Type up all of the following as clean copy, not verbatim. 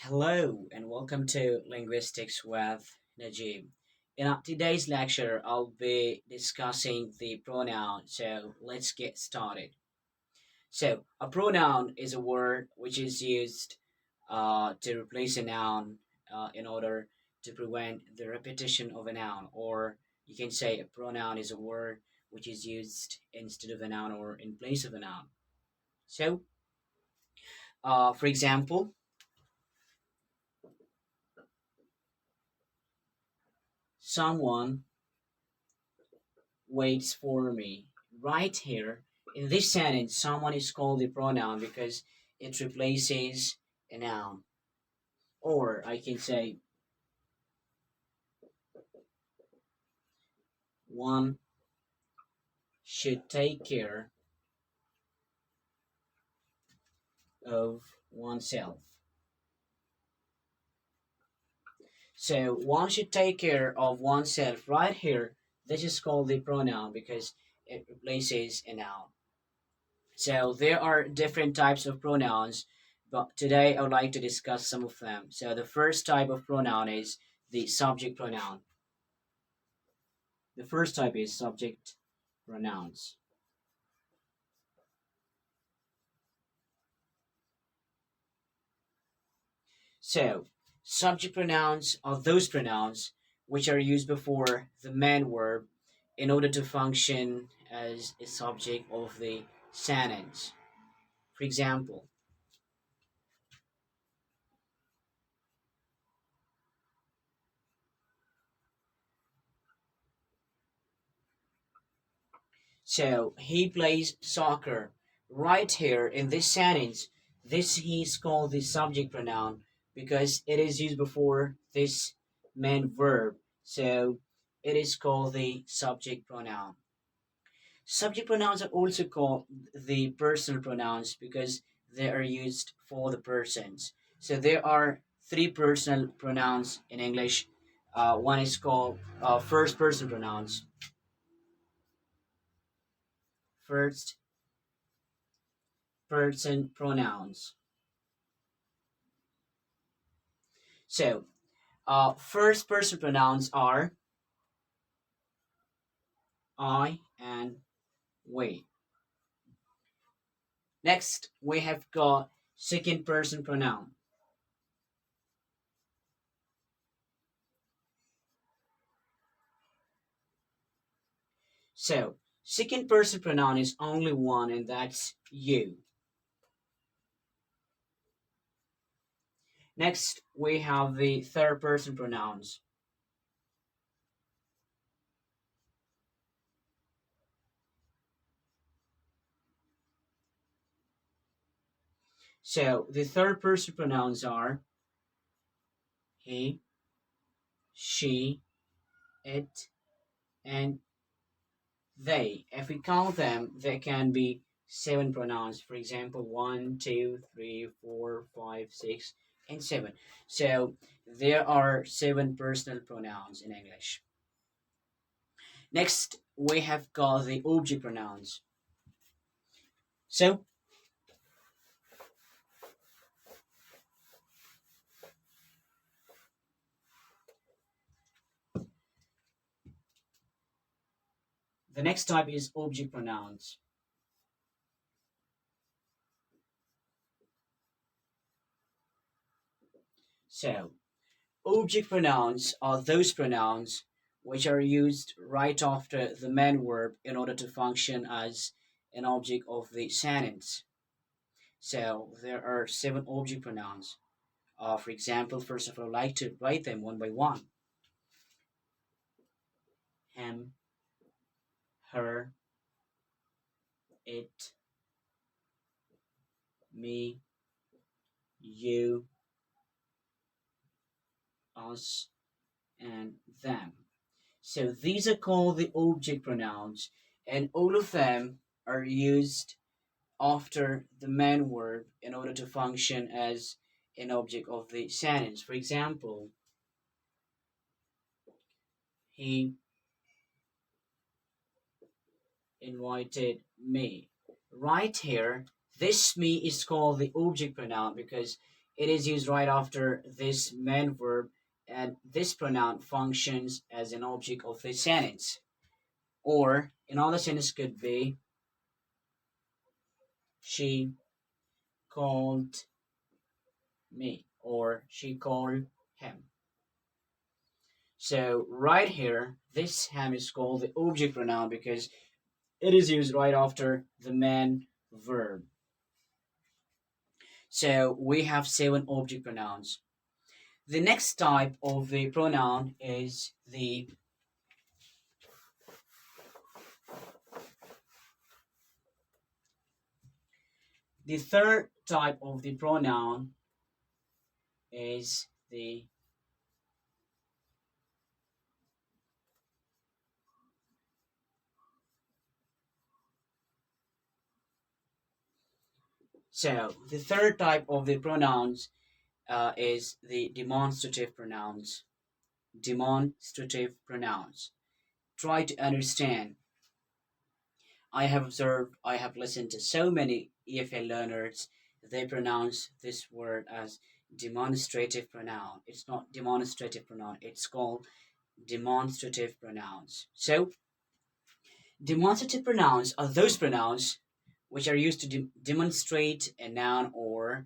Hello and welcome to Linguistics with Najib. In today's lecture, I'll be discussing the pronoun. So let's get started. So a pronoun is a word which is used to replace a noun in order to prevent the repetition of a noun, or you can say a pronoun is a word which is used instead of a noun or in place of a noun. So, for example, someone waits for me. Right here, in this sentence, someone is called a pronoun because it replaces a noun. Or I can say, one should take care of oneself. So one should take care of oneself. Right here, this is called the pronoun because it replaces a noun. So there are different types of pronouns, but today I would like to discuss some of them. So the first type of pronoun is the subject pronoun. The first type is subject pronouns. So, subject pronouns are those pronouns which are used before the main verb in order to function as a subject of the sentence. For example, so he plays soccer. Right here in this sentence, this he is called the subject pronoun because it is used before this main verb. So it is called the subject pronoun. Subject pronouns are also called the personal pronouns because they are used for the persons. So there are three personal pronouns in English. One is called first person pronouns. First person pronouns. So first person pronouns are I and we. Next, we have got second person pronoun. So second person pronoun is only one, and that's you. Next, we have the third person pronouns. So the third person pronouns are he, she, it, and they. If we count them, there can be seven pronouns. For example, one, two, three, four, five, six, and seven. So there are seven personal pronouns in English. Next, we have got the object pronouns. So the next type is object pronouns. So object pronouns are those pronouns which are used right after the main verb in order to function as an object of the sentence. So there are seven object pronouns. For example, first of all, I'd like to write them one by one. Him, her, it, me, you, us, and them. So these are called the object pronouns, and all of them are used after the main verb in order to function as an object of the sentence. For example, he invited me. Right here, this me is called the object pronoun because It is used right after this main verb, and this pronoun functions as an object of the sentence. Or another sentence could be, she called me, or she called him. So right here, this him is called the object pronoun because it is used right after the main verb. So we have 7 object pronouns. The next type of the pronoun is the third type of the pronoun is the so the third type of the pronouns is the demonstrative pronouns. Demonstrative pronouns. Try to understand. I have observed, I have listened to so many EFL learners, they pronounce this word as demonstrative pronoun. It's not demonstrative pronoun, it's called demonstrative pronouns. So, demonstrative pronouns are those pronouns which are used to demonstrate a noun, or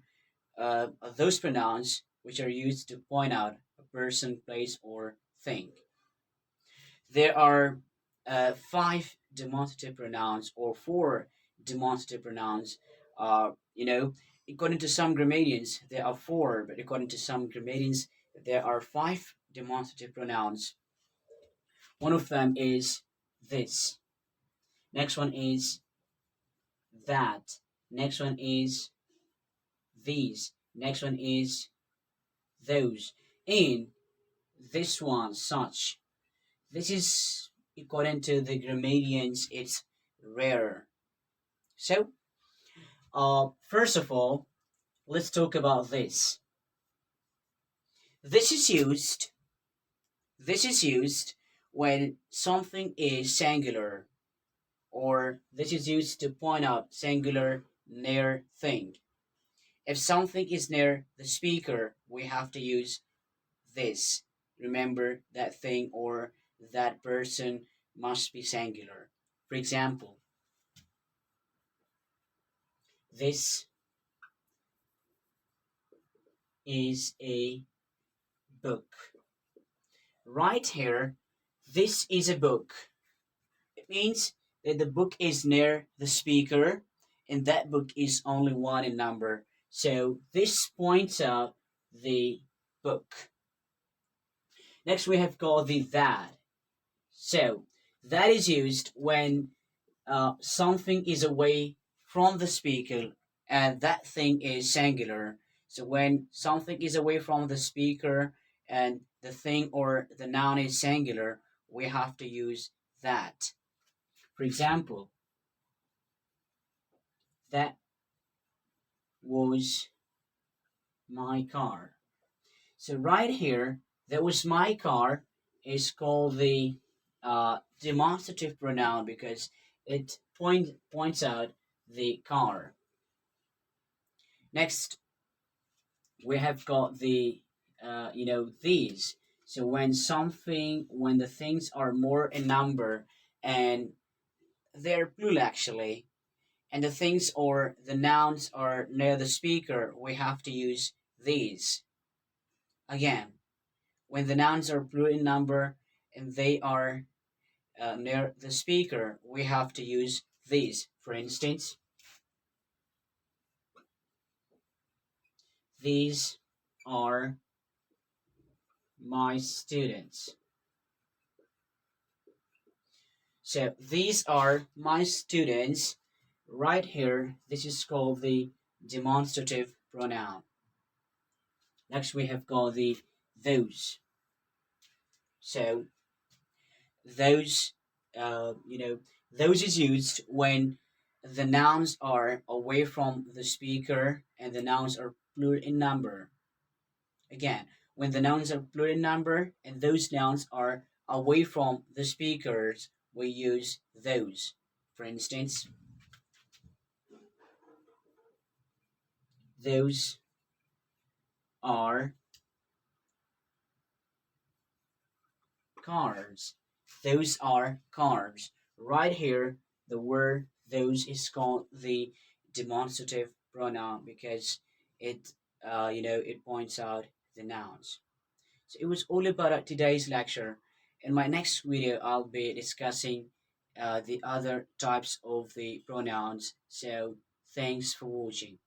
are those pronouns which are used to point out a person, place, or thing. There are 5 demonstrative pronouns, or 4 demonstrative pronouns. According to some grammarians, there are 4, but according to some grammarians, there are 5 demonstrative pronouns. One of them is this. Next one is that. Next one is these. Next one is those. And this one, such. This is, according to the grammarians, it's rare. So, first of all, let's talk about this. This is used. This is used when something is singular, or this is used to point out singular near thing. If something is near the speaker, we have to use this. Remember, that thing or that person must be singular. For example, this is a book. Right here, this is a book. It means that the book is near the speaker, and that book is only 1 in number. So this points out the book. Next, we have got the that. So that is used when something is away from the speaker and that thing is singular. So when something is away from the speaker and the thing or the noun is singular, we have to use that. For example, that was my car. So right here, that was my car is called the demonstrative pronoun because it points out the car. Next, we have got the these. So when the things are more in number and they're plural actually, and the things or the nouns are near the speaker, we have to use these. Again, when the nouns are plural in number and they are near the speaker, we have to use these. For instance, these are my students. So these are my students. Right here, this is called the demonstrative pronoun. Next, we have got the those. So those, uh, you know, those is used when the nouns are away from the speaker and the nouns are plural in number. Again, when the nouns are plural in number and those nouns are away from the speakers, we use those. For instance, those are cars. Those are cars. Right here, the word those is called the demonstrative pronoun because it points out the nouns. So it was all about today's lecture. In my next video, I'll be discussing the other types of the pronouns. So thanks for watching.